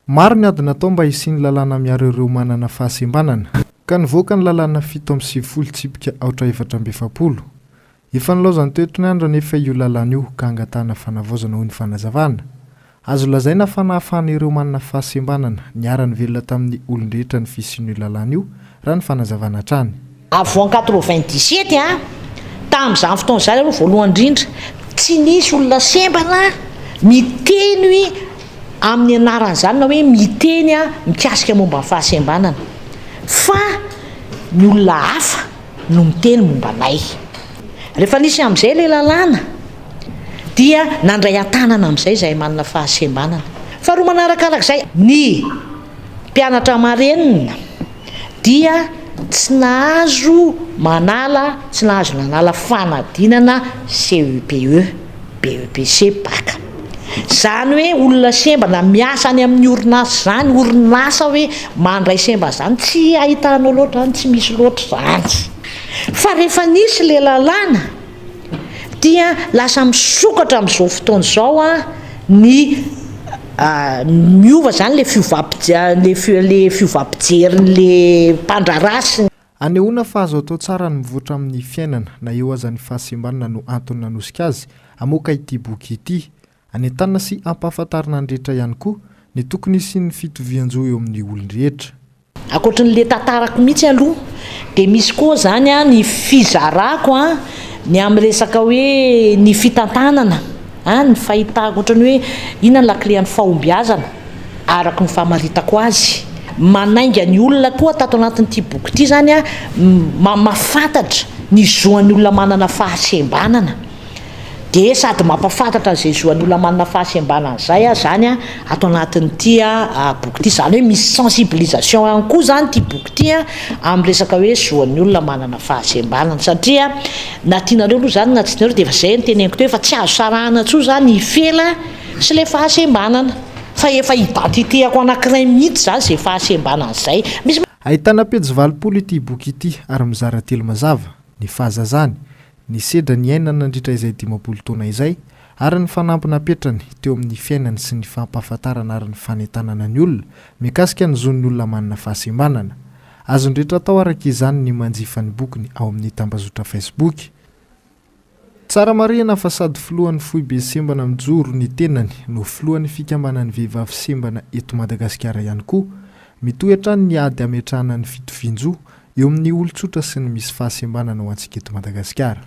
Maro ny ady natao mba hisiany lalàna miaro ireo manana fahasembanana ka nivoaka ny lalàna 7/70 tsipika 470. efa nilaozany toetrony andro nefa io lalana io ka angatahana fanavaozana hoy ny fanazavana azo lazaina fa nahafahana ireo manana fahasembanana niara-ny velona tamin'ny olon-drehetra ny fisian'io lalana io raha ny fanazavana hatrany avant 97 tamin'izany fotoana izany aloha voalohany indrindra tsy nisy olona sembana miteny amin'ny anaran'izany na hoe miteny mikasika momba ny fahasembanana fa ny olona hafa no miteny momba anay rehefa nisy amin'izay le lalàna dia nandray an-tanana amin'izay izay manana fahasembanana fa roa manarakarak'izay ny mpianatra marenina dia tsy nahazo nanala fanadinana CEPE BEPC baka zany hoe olona sembana miasa any amin'ny orinasa zany orinasa hoe mandray sembana zany tsy ahitanao loatra zany tsy misy loatra zany fa rehefa nisy le lalàna dia lasa misokatra amin'izao fotoana izao ny miova zany le fiovampijerin'le mpandrarasy anehoana fa azo atao tsara ny mivoatra amin'ny fiainana na eo aza ny fahasembanana no antony nanosika azy amoaka ity boky ity anentanana sy ampahafantarana ny rehetra ihany koa ny tokony sy ny fitovian-jo eo amin'ny olon-drehetra akoatran'le tantarako mihitsy aloha dia misy koa zany ny fizarako ny amin'ny resaka hoe ny fitantanana ny fahitako ohatrany hoe inona ny laklean'ny fahombiazana araka ny famaritako azy manainga ny olona koa tato anatin'ity boky ity zany mafantatra ny zoan'ny olona manana fahasembanana dia sady mampafantatra an'izay zoan'ny olona manana fahasembanana zay zany ato anatin'ity boky ity zany hoe misy sensibilisation ihany koa zany ity boky ity amin'ny resaka hoe zoan'ny olona manana fahasembanana satria na tianareo aloha zany na tsy tianareo dia efa zay ny teneniko teo efa tsy azo sarahana tsoa zany ifela sy le fahasembanana fa efa identitéako anankiray mihitsy zany zay fahasembanana zay misy ahitana pejy 20 ity boky ity ary mizara telo mazava ny fahazazany ny sedra ny ainana nandritra izay 50 taona izay ary ny fanampina petrany teo amin'ny fiainany sy ny fampahafantarana ary ny fanentanana ny olona mikasika ny zon'ny olona manana fahasembanana azony rehetra tao araka izany ny manjifa ny bokiny ao amin'ny tambazotra Facebook tsara marina fa sady filohan'ny fohy be sembana mijoro ny tenany no filohan'ny fikambanan'ny vehivavy sembana eto Madagasikara ihany koa mitoetra ny ady ametrahana ny fitovian-jo eo amin'ny olon-tsotra sy ny misy fahasembanana ho antsika eto Madagasikara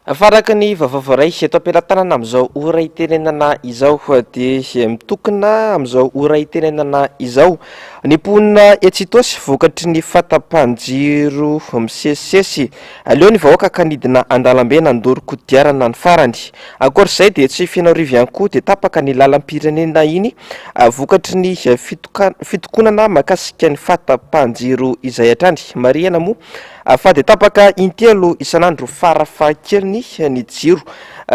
faraka ny vavavaray eto am-pelantanana amin'izao ora itenenana izao dia mitokona amin'izao ora itenenana izao ny mponina Etsitosy vokatry ny fatapanjiro misesisesy aleo ny vahoaka kanidina andalambe nandoro kodiarana ny farany akoatr'izay dia tsy fianarivo ihany koa dia tapaka ny lalam-pirenena iny vokatry ny fitokonana makasika ny fatapanjiro izay hatrany mariana moa fa dia tapaka intelo isan'andro farafahakeliny ny jiro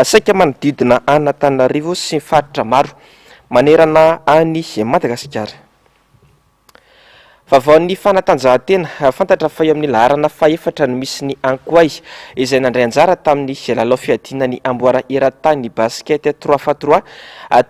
saika manodidina Antananarivo sy ny faritra maro manerana any Madagasikara. Vaovao ny fanatanjahantena fantatra fa eo amin'ny laharana faefatra no misy ny Ankoay izay nandray anjara tamin'ny lalao fiadina ny amboara eran-tany basket 3x3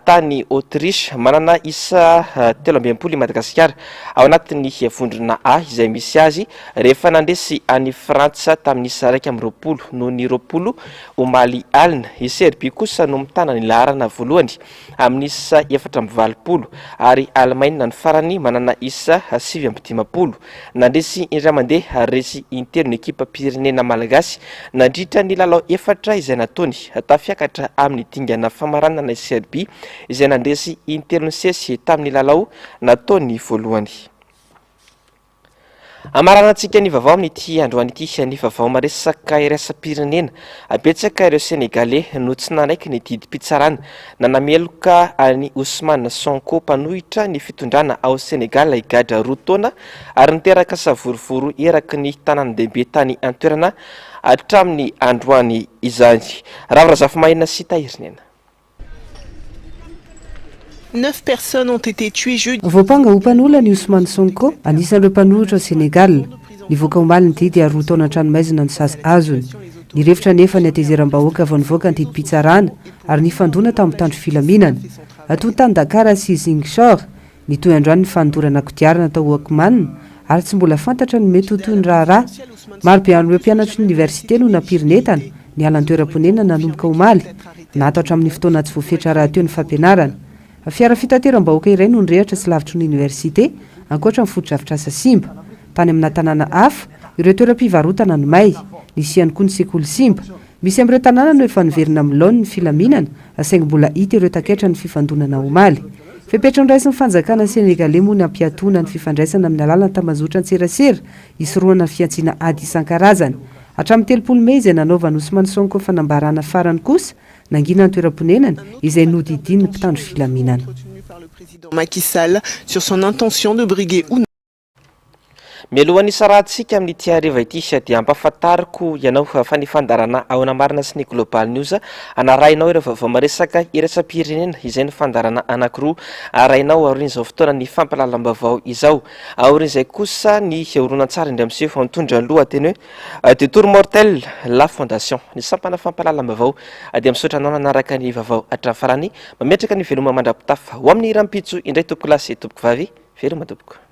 tany Autriche manana isa 13 Madagasikara ao anatin'ny vondrona A izay misy azy rehefa nandresy any Frantsa tamin'ny isa 120 no ny 20 omaly alina i Serbia kosa no mitana ny laharana voalohany amin'ny isa 420 ary Allemagne ny farany manana isa 7 nandresy indray mandeha resy intelo ny ekipa pirenena malagasy nandritra ny lalao efatra izay nataony tafiakatra amin'ny dingana famaranana Serbia izay nandresy intelo ny sesy tamin'ny lalao nataony voalohany. Amaranantsika ny vaovao amin'ity androany ity ny vaovao maresaka iraisam-pirenena abetsaka ireo Senegalais no tsy nanaiky ny didy mpitsarana nanameloka any Ousmane Sonko mpanohitra ny fitondrana ao Senegal igadra 2 taona ary niteraka savorovoro eraky ny tanànan-dehibe tany antoerana hatramin'ny androany izany. Ravrazafy sy Tahirinena. 9 personnes ont été tuées jeudi. Voapanga ho mpanola ny Ousmane Sonko anisan'ireo mpanohitra ao Senegal nivoaka omaly ny didy 2 taona an-tranomaizina ny sasy azony nirefitra nefa ny atezeram-bahoaka avy nivoaka ny didim-pitsarana ary nifandona tamin'ny tandro filaminana ato tany Dakar sy Ziguinchor nitoy androany ny fanodorana kodiarana tao Wakman ary tsy mbola fantatra ny mety ho toy ny raharaha maro be an'ireo mpianatry ny oniversité no nampirinetana ny alan-toeram-ponenana nanomboka omaly natao hatramin'ny fotoana tsy voafetra raha teo ny fampianarana. Fiara fitateram-bahoaka iray no nirehatra tsy lavitry ny oniversité ankoatra ny foto-drafitr'asa simba. Tany amina tanàna hafa ireo toeram-pivarotana no may, nisy ihany koa ny sekoly simba. Misy amin'ireo tanàna no efa niverina amin'ny laona ny filaminana asaingy mbola hita ireo taketra ny fifandonana omaly. Fepetra ny raisin'ny fanjakana Senegalais moa ny ampiatona ny fifandraisana amin'ny alalany tamazotra an-tserasera isoroana ny fiantsiana ady isan-karazany. Hatramin'ny 3 Mey izay nanaovany Ousmane Sonko fanambarana farany kosa nangina ny toeram-ponenana izay nodidin'ny mpitandro filaminana. Macky Sall sur son intention de briguer ou Mialohan'ny saratsika amin'ny ity hariva ity dia ampahafantariko ianao fa ny fandarana ao anamarina sy ny Global News anarahinao ireo vaovao maresaka iraisam-pirenena izay ny fandarana anankiroa arahinao aorin'izao fotoana ny fampalalam-baovao izao aorin'izay kosa ny horonan-tsara indray amin'izay fa mitondra ny lohateny hoe de Tour Mortel la Fondation ny sampana fampalalam-baovao dia misaotra anao nanaraka ny vaovao hatramin'ny farany mametraka ny veloma mandrapitafa ho amin'ny rampitso indray tompoko lasy tompoko vavy veloma tompoko.